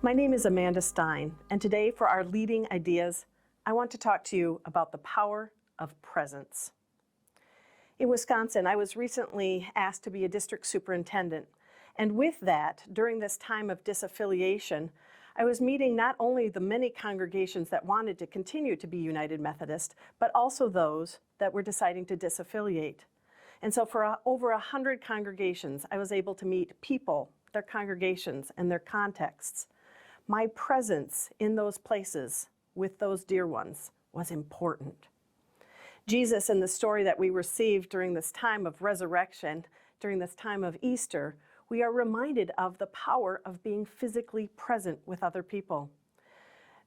My name is Amanda Stein, and today for our Leading Ideas, I want to talk to you about the power of presence. In Wisconsin, I was recently asked to be a district superintendent, and with that, during this time of disaffiliation, I was meeting not only the many congregations that wanted to continue to be United Methodist, but also those that were deciding to disaffiliate. And so for over 100 congregations, I was able to meet people, their congregations, and their contexts. My presence in those places with those dear ones was important. Jesus, in the story that we received during this time of resurrection, during this time of Easter, we are reminded of the power of being physically present with other people.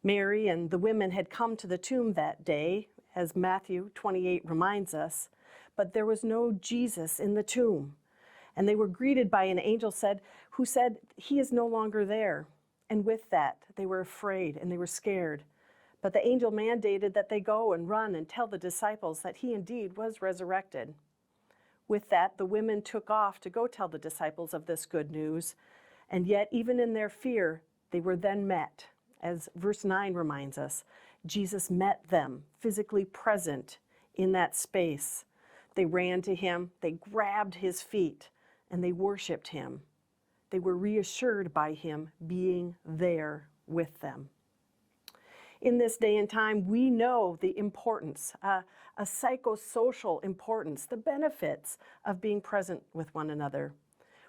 Mary and the women had come to the tomb that day, as Matthew 28 reminds us, but there was no Jesus in the tomb. And they were greeted by an angel who said, "He is no longer there." And with that, they were afraid and they were scared. But the angel mandated that they go and run and tell the disciples that he indeed was resurrected. With that, the women took off to go tell the disciples of this good news. And yet, even in their fear, they were then met. As verse 9 reminds us, Jesus met them, physically present in that space. They ran to him, they grabbed his feet, and they worshiped him. They were reassured by him being there with them. In this day and time, we know the importance, a psychosocial importance, the benefits of being present with one another.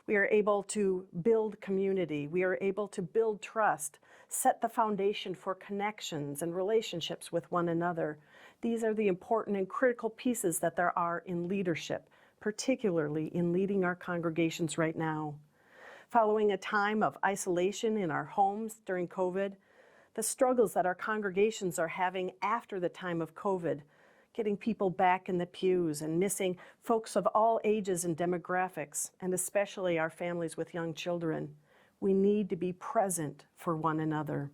We are able to build community. We are able to build trust, set the foundation for connections and relationships with one another. These are the important and critical pieces that there are in leadership, particularly in leading our congregations right now. Following a time of isolation in our homes during COVID, the struggles that our congregations are having after the time of COVID, getting people back in the pews and missing folks of all ages and demographics, and especially our families with young children. We need to be present for one another.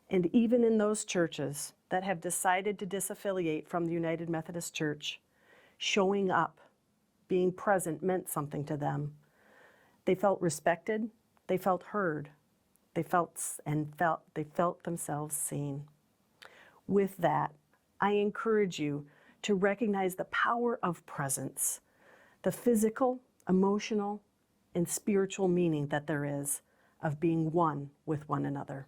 And even in those churches that have decided to disaffiliate from the United Methodist Church, showing up, being present meant something to them. They felt respected, they felt heard, they felt themselves seen. With that, I encourage you to recognize the power of presence, the physical, emotional, and spiritual meaning that there is of being one with one another.